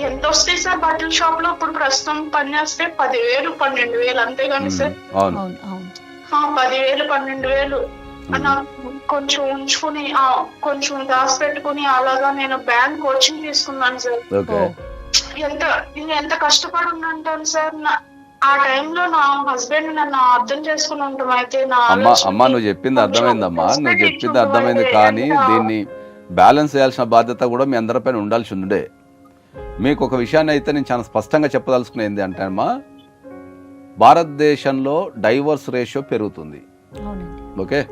ఎంత వస్తాయి సార్? బట్టల షాప్ లో ఇప్పుడు ప్రస్తుతం పనిచేస్తే 10,000 12,000 అంతేగాని సార్. 10,000 12,000 నాకు కొంచెం ఉంచుకుని కొంచెం దాచిపెట్టుకుని అలాగా నేను బ్యాంక్ కోచింగ్ తీసుకున్నాను సార్. ఎంత కష్టపడి ఉంటాను సార్. ఆ టైంలో నా హస్బెండ్ నన్ను అర్థం చేసుకుని ఉంటాం. అయితే అమ్మా నువ్వు చెప్పింది అర్థమైందమ్మా, నువ్వు చెప్పింది అర్థమైంది. కానీ దీన్ని బ్యాలెన్స్ చేయాల్సిన బాధ్యత కూడా మీ అందరిపైన ఉండాల్సి ఉండే. మీకు ఒక విషయాన్ని అయితే నేను చాలా స్పష్టంగా చెప్పదలుచుకునేది అంటే అమ్మా, భారతదేశంలో డైవర్స్ రేషియో పెరుగుతుంది. ఓకే,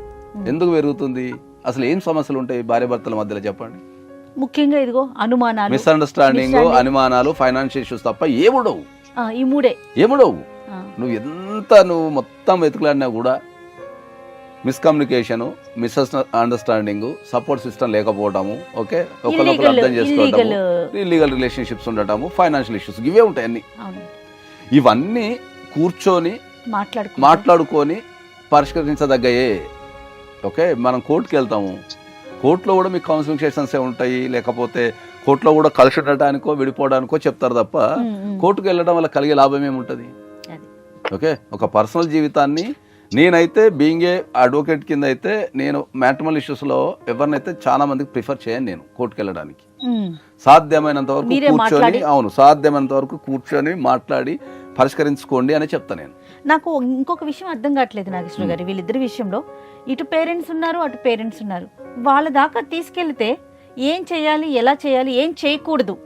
ఎందుకు పెరుగుతుంది? అసలు ఏం సమస్యలు ఉంటాయి భార్యాభర్తల మధ్యలో చెప్పండి. ముఖ్యంగా ఇదిగో అనుమానాలు, మిస్అండర్స్టాండింగ్, అనుమానాలు, ఫైనాన్షియల్ ఇష్యూస్ తప్ప ఏముడవు. ఈ మూడే ఏముడవు. నువ్వు మొత్తం వెతుకులాడినా కూడా మిస్కమ్యూనికేషన్, మిస్అండర్స్టాండింగ్, సపోర్ట్ సిస్టమ్ లేకపోవడము, ఓకే, ఒకరినొకరు అర్థం చేసుకోవటము, ఇల్లీగల్ రిలేషన్షిప్స్ ఉండటము, ఫైనాన్షియల్ ఇష్యూస్, ఇవే ఉంటాయి అన్ని. ఇవన్నీ కూర్చొని మాట్లాడుకొని పరిష్కరించదగ్గయే. ఓకే, మనం కోర్టుకి వెళ్తాము, కోర్టులో కూడా మీకు కౌన్సిలింగ్ సెషన్సే ఉంటాయి, లేకపోతే కోర్టులో కూడా కలిసి ఉండటానికో విడిపోవడానికో చెప్తారు తప్ప కోర్టుకు వెళ్ళడం వల్ల కలిగే లాభం ఏముంటుంది? ఓకే, ఒక పర్సనల్ జీవితాన్ని నేనైతే బీయింగ్ ఏ అడ్వకేట్ కింద అయితే నేను మ్యాట్రిమోనియల్ ఇష్యూస్లో ఎవరినైతే చాలా మందికి ప్రిఫర్ చేయను నేను కోర్టుకు వెళ్ళడానికి. సాధ్యమైనంత వరకు కూర్చొని, సాధ్యమైనంత వరకు కూర్చొని మాట్లాడి పరిష్కరించుకోండి అని చెప్తాను నేను. నాకు ఇంకొక విషయం అర్థం కావట్లేదు నాగేశ్వర గారు, వీళ్ళిద్దరి విషయంలో ఇటు పేరెంట్స్ ఉన్నారు, అటు పేరెంట్స్ ఉన్నారు. వాళ్ళ దాకా తీసుకెళ్తే ఏం చేయాలి, ఎలా చేయాలి, ఏం చేయకూడదు,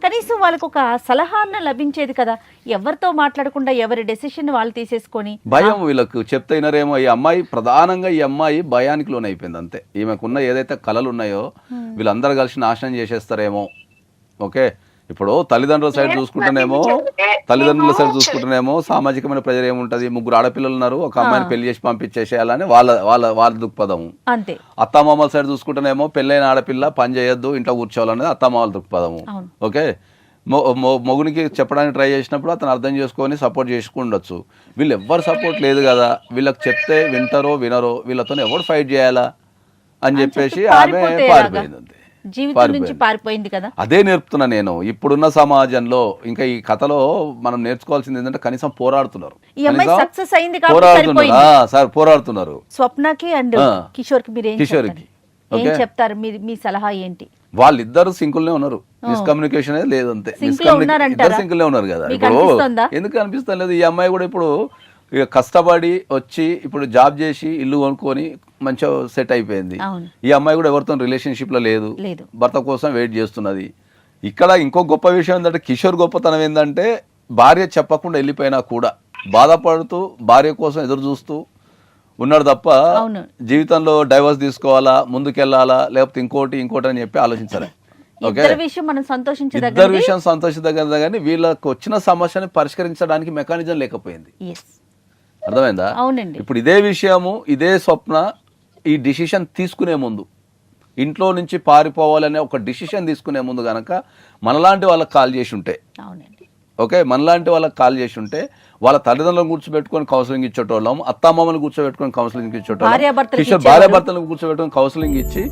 కనీసం వాళ్ళకు ఒక సలహా అన్న లభించేది కదా. ఎవరితో మాట్లాడకుండా ఎవరి డెసిషన్ వాళ్ళు తీసేసుకొని భయం, వీళ్ళకు చెప్తే వినరేమో. ఈ అమ్మాయి ప్రధానంగా ఈ అమ్మాయి భయానికి లోనైపోయింది అంతే. ఈమెకున్న ఏదైతే కళలు ఉన్నాయో వీళ్ళందరూ కలిసి నాశనం చేసేస్తారేమో. ఓకే, ఇప్పుడు తల్లిదండ్రుల సైడ్ చూసుకుంటేనేమో సామాజికమైన ప్రెజర్ ఏముంటది, 3 ఆడపిల్లలు ఉన్నారు, ఒక అమ్మాయిని పెళ్లి చేసి పంపించేసేయాలని వాళ్ళ దృక్పథం. అంతే. అత్తమామల సైడ్ చూసుకుంటేనేమో పెళ్ళైన ఆడపిల్ల పని చేయొద్దు, ఇంట్లో కూర్చోవాలనేది అత్తమామల దృక్పథము. ఓకే, మొగునికి చెప్పడానికి ట్రై చేసినప్పుడు అతను అర్థం చేసుకొని సపోర్ట్ చేసుకుండొచ్చు. వీళ్ళు ఎవ్వరు సపోర్ట్ లేదు కదా, వీళ్ళకి చెప్తే వింటారో వినరో, వీళ్ళతో ఎవరు ఫైట్ చేయాలా అని చెప్పేసి ఆమె పారిపోయింది అంతే. జీవితం నుంచి పారిపోయింది కదా. అదే నేర్పుతున్నా నేను. ఇప్పుడున్న సమాజంలో ఇంకా ఈ కథలో మనం నేర్చుకోవాల్సింది ఏంటంటే కనీసం పోరాడుతున్నారు, పోరాడుతున్నారు. స్వప్నకి అండ్ కిషోర్ కి మీరు ఏం చెప్తారు? మీ సలహా ఏంటి? వాళ్ళిద్దరు సింకుల్నే ఉన్నారు, మిస్కమ్యూనికేషన్ లేదు అంతే. ఇద్దరు సింకుల్నే ఉన్నారు కదా. ఇప్పుడు ఎందుకు అనిపిస్తా లేదు? ఈ అమ్మాయి కూడా ఇప్పుడు ఇక కష్టపడి వచ్చి ఇప్పుడు జాబ్ చేసి ఇల్లు కొనుక్కొని మంచిగా సెట్ అయిపోయింది. ఈ అమ్మాయి కూడా ఎవరితో రిలేషన్షిప్ లో లేదు, భర్త కోసం వెయిట్ చేస్తున్నది. ఇక్కడ ఇంకో గొప్ప విషయం ఏంటంటే కిషోర్ గొప్పతనం ఏంటంటే భార్య చెప్పకుండా వెళ్ళిపోయినా కూడా బాధపడుతూ భార్య కోసం ఎదురు చూస్తూ ఉన్నాడు తప్ప జీవితంలో డైవర్స్ తీసుకోవాలా, ముందుకెళ్లాలా, లేకపోతే ఇంకోటి అని చెప్పి ఆలోచించాలి. ఓకే, ఇద్దరు విషయం సంతోషించదగ్గ కానీ వీళ్ళకి వచ్చిన సమస్యని పరిష్కరించడానికి మెకానిజం లేకపోయింది. అర్థమైందా? ఇప్పుడు ఇదే విషయము, ఇదే స్వప్న ఈ డిసిషన్ తీసుకునే ముందు, ఇంట్లో నుంచి పారిపోవాలనే ఒక డిసిషన్ తీసుకునే ముందు గనక మనలాంటి వాళ్ళకి కాల్ చేసి ఉంటే, ఓకే, మనలాంటి వాళ్ళకి కాల్ చేసి ఉంటే వాళ్ళ తల్లిదండ్రులను కూర్చోబెట్టుకొని కౌన్సిలింగ్ ఇచ్చేటోళ్ళం, అత్తామామని కూర్చోబెట్టుకొని కౌన్సిలింగ్ ఇచ్చేటోళ్ళం, కిషోర్ భార్యాభర్తలను కూర్చోబెట్టుకొని కౌన్సిలింగ్ ఇచ్చి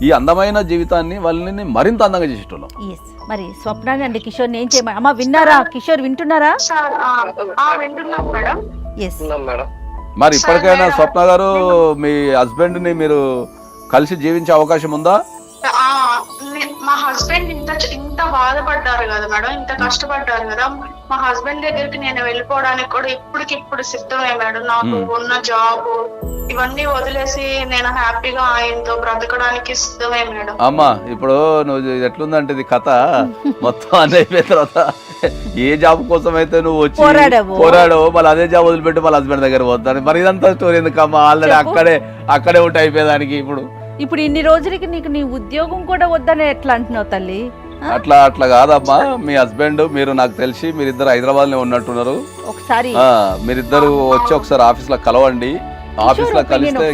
ఈ అందమైన జీవితాన్ని వాళ్ళని మరింత అందంగా చేసేటోళ్ళం. మరి స్వప్న అండి కిషోర్ ఏం చేయమని అమ్మా విన్నారా? కిషోర్ వింటున్నారా? మరి ఇప్పటికైనా స్వప్న గారు మీ హస్బెండ్ ని మీరు కలిసి జీవించే అవకాశం ఉందా? మా హస్బెండ్ ఇంత బాధపడ్డారు కదా మేడం, ఇంత కష్టపడ్డారు కదా. మా హస్బెండ్ దగ్గరికి నేను వెళ్ళిపోవడానికి కూడా ఇప్పటికిప్పుడు సిద్ధమే మేడం. నాకు ఉన్న జాబ్ ఇవన్నీ వదిలేసి నేను హ్యాపీగా ఆయనతో బ్రతకడానికి సిద్ధమే మేడం. అమ్మా ఇప్పుడు నువ్వు ఎట్లుందంటే ఇది కథ మొత్తం అన్నీ అయిపోయిన తర్వాత ఏ జాబ్ కోసం అయితే నువ్వు వచ్చి పోరాడవు, మళ్ళీ అదే జాబ్ వదిలిపెట్టి వాళ్ళ హస్బెండ్ దగ్గర పోతాను. మరి ఇదంతా స్టోరీ ఎందుకమ్మా? ఆల్రెడీ అక్కడే ఉంటే అయిపోయేదానికి. ఇప్పుడు ఇన్ని రోజులకి నీకు నీ ఉద్యోగం కూడా వద్దని ఎట్లా అంటున్నావు తల్లి? అట్లా కాదమ్మా. మీ హస్బెండ్ మీరు నాకు తెలిసి మీరిద్దరు హైదరాబాద్ లో ఉన్నట్టున్నారు. ఒకసారి మీరిద్దరు వచ్చి ఒకసారి ఆఫీస్ లో కలవండి. ఆఫీస్ లో కలిస్తే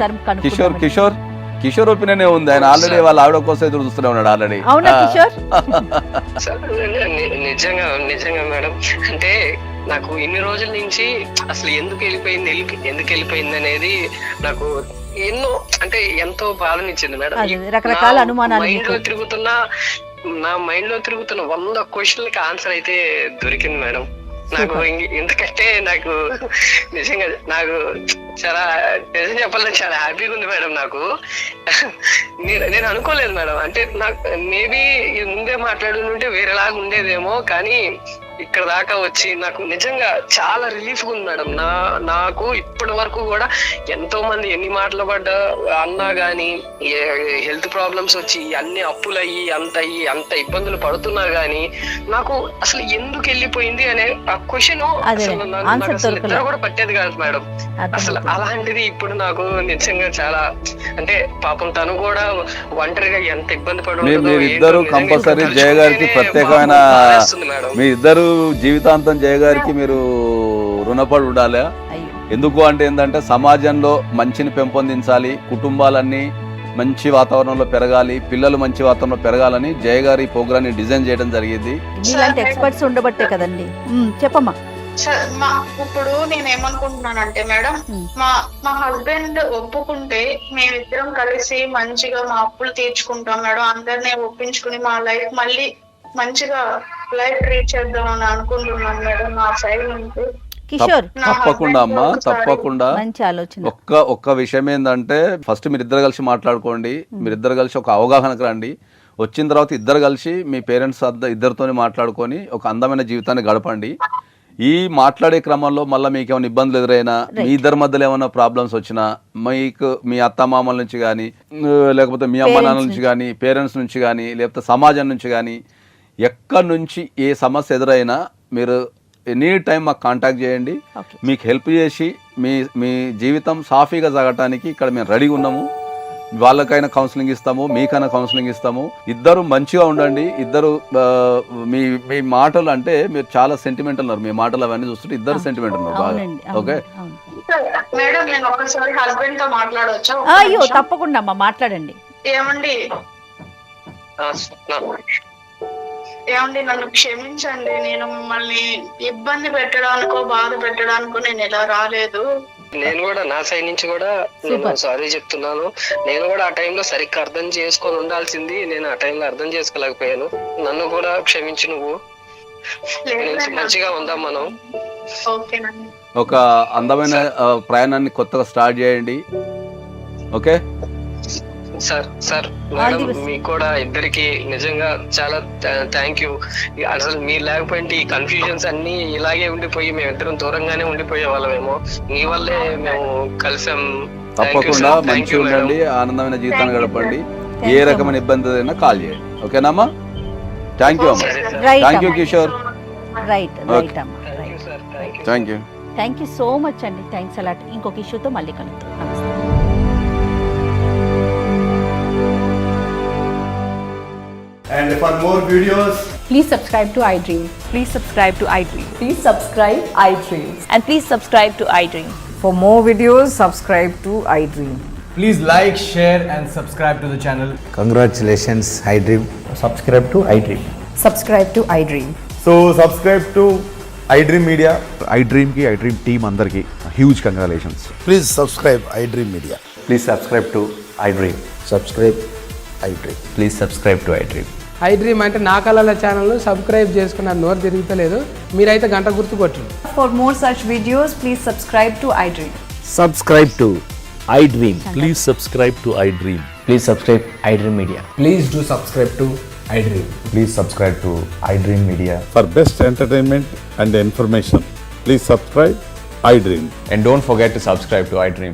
కిషోర్ ఒపీనియన్ ఉంది. ఆయన ఆల్రెడీ వాళ్ళ ఆవిడ కోసం ఎదురు చూస్తూనే ఉన్నాడు ఆల్రెడీ. నిజంగా మేడం, అంటే నాకు ఇన్ని రోజుల నుంచి అసలు ఎందుకు వెళ్ళిపోయింది అనేది నాకు ఎంతో బాధనిచ్చింది మేడం. రకరకాల అనుమానాలు నా మైండ్ లో తిరుగుతున్న 100 క్వశ్చన్లకి ఆన్సర్ అయితే దొరికింది మేడం. నాకు ఎందుకంటే నాకు నిజంగా నాకు చాలా నిజం చెప్పాలని చాలా హ్యాపీగా ఉంది మేడం. నాకు నేను అనుకోలేదు మేడం. అంటే నాకు మేబీ ముందే మాట్లాడుతుంటే వేరేలాగా ఉండేదేమో, కానీ ఇక్కడ దాకా వచ్చి నాకు నిజంగా చాలా రిలీఫ్ ఉంది మేడం. నాకు ఇప్పటి వరకు కూడా ఎంతో మంది ఎన్ని మాటలు పడ్డా అన్నా గానీ హెల్త్ ప్రాబ్లమ్స్ వచ్చి అన్ని అప్పులయ్యి అంత ఇబ్బందులు పడుతున్నా గానీ నాకు అసలు ఎందుకు వెళ్ళిపోయింది అనే ఆ క్వశ్చన్ అసలు నిద్ర కూడా పట్టేది కాదు మేడం. అసలు అలాంటిది ఇప్పుడు నాకు నిజంగా చాలా, అంటే పాపం తను కూడా ఒంటరిగా ఎంత ఇబ్బంది పడుతుంది. కంపల్సరీ జయ గారికి ప్రత్యేకమైన మీ ఇద్దరు జీవితాంతం జయ గారికి మీరు రుణపడి ఉండాలి. ఎందుకు అంటే ఏంటంటే సమాజంలో మంచిని పెంపొందించాలి, కుటుంబాలన్నీ మంచి వాతావరణంలో పెరగాలి, పిల్లలు మంచి వాతావరణంలో పెరగాలని జయ గారి ప్రోగ్రామ్ ని డిజైన్ చేయడం జరిగింది. ఇలాంటి ఎక్స్పర్ట్స్ ఉండబట్టే కదండి. చెప్పమ్మా. సార్ ఇప్పుడు నేను ఏమనుకుంటున్నానంటే మేడం, మా హస్బెండ్ ఒప్పుకుంటే మేమిద్దరం కలిసి మంచిగా మా అప్పులు తీర్చుకుంటాం మేడం. అందరినీ ఒప్పించుకుని మా లైఫ్ మళ్ళీ మంచిగా లైఫ్ రీచ్ చేద్దామని అనుకుంటున్నాను మేడం నా సైడ్ నుంచి. కిషోర్ తప్పకుండా అమ్మా, తప్పకుండా. మంచి ఆలోచన. ఒక్క విషయం ఏంటంటే ఫస్ట్ మీరిద్దరు కలిసి మాట్లాడుకోండి, మీరిద్దరు కలిసి ఒక అవగాహనకు రండి. వచ్చిన తర్వాత ఇద్దరు కలిసి మీ పేరెంట్స్ ఇద్దరితోని మాట్లాడుకొని ఒక అందమైన జీవితాన్ని గడపండి. ఈ మాట్లాడే క్రమంలో మళ్ళీ మీకు ఏమైనా ఇబ్బందులు ఎదురైనా, మీ ఇద్దరి మధ్యలో ఏమైనా ప్రాబ్లమ్స్ వచ్చినా, మీకు మీ అత్తమామల నుంచి కానీ, లేకపోతే మీ అమ్మ నాన్నల నుంచి కానీ, పేరెంట్స్ నుంచి కానీ, లేకపోతే సమాజం నుంచి కానీ, ఎక్కడి నుంచి ఏ సమస్య ఎదురైనా మీరు ఎనీ టైం మాకు కాంటాక్ట్ చేయండి. మీకు హెల్ప్ చేసి మీ జీవితం సాఫీగా సాగటానికి ఇక్కడ మేము రెడీగా ఉన్నాము. వాళ్ళకైనా కౌన్సిలింగ్ ఇస్తాము, మీకైనా కౌన్సిలింగ్ ఇస్తాము. ఇద్దరు మంచిగా ఉండండి. ఇద్దరు మీ మాటలు అంటే మీరు చాలా సెంటిమెంట్ ఉన్నారు, మీ మాటలు అవన్నీ చూస్తుంటే ఇద్దరు సెంటిమెంట్ ఉన్నారు బాగా. ఓకే మేడం, నేను ఒకసారి హస్బెండ్ తో మాట్లాడవచ్చా? అయ్యో తప్పకుండా అమ్మా, మాట్లాడండి. ఏమండి నన్ను క్షమించండి. నేను మిమ్మల్ని ఇబ్బంది పెట్టడానికో బాధ పెట్టడానికో నేను ఇలా రాలేదు. నేను కూడా నా సైడ్ నుంచి కూడా నేను సారీ చెప్తున్నాను. నేను కూడా ఆ టైంలో సరిగ్గా అర్థం చేసుకొని ఉండాల్సింది, నేను ఆ టైంలో అర్థం చేసుకోలేకపోయాను. నన్ను కూడా క్షమించు. నువ్వు మంచిగా ఉందాం మనం. ఒక అందమైన ప్రయాణాన్ని కొత్తగా స్టార్ట్ చేయండి. ఓకే సార్ మేడం, మీకు కూడా ఇద్దరికి నిజంగా చాలా థ్యాంక్ యూ. అసలు మీరు లేకపోయింటే ఈ కన్ఫ్యూజన్స్ అన్ని ఇలాగే ఉండిపోయి మేమిద్దరం దూరంగానే ఉండిపోయే వాళ్ళమేమో. మీ వల్లే మేము కలిసాం. తప్పకుండా మంచిగా ఉండండి, ఆనందమైన జీవితాన్ని గడపండి. ఏ రకమైన ఇబ్బంది అయినా కాల్ చేయండి. ఓకేనమ్మా? థ్యాంక్ యూ అమ్మా. Thank you Kishore. Right right అమ్మా. థ్యాంక్ యూ సో మచ్ అండి. Thanks a lot. ఇంకొక ఇష్యూతో మళ్ళీ కలుద్దాం. నమస్తే. And for more videos, please subscribe to iDream. Please subscribe to iDream. Please subscribe iDream. And please subscribe to iDream. For more videos, subscribe to iDream. please like, share and subscribe to the channel. Congratulations, iDream. Subscribe to iDream. Subscribe to iDream. So subscribe to iDream Media. iDream ki iDream team andarki huge congratulations. Please subscribe iDream Media. Please subscribe to iDream. Subscribe iDream. Please subscribe to iDream. iDream అంటే నా కళల ఛానల్ను subscribe చేసుకున్న నోరు తిరుగుతలేదు, మీరైతే గంట గుర్తు కొట్టండి. For more such videos, please subscribe to iDream. Subscribe to iDream. Please subscribe to iDream. Please subscribe iDream Media. Please do subscribe to iDream. Please subscribe to iDream Media. For best entertainment and information, please subscribe iDream. And don't forget to subscribe to iDream.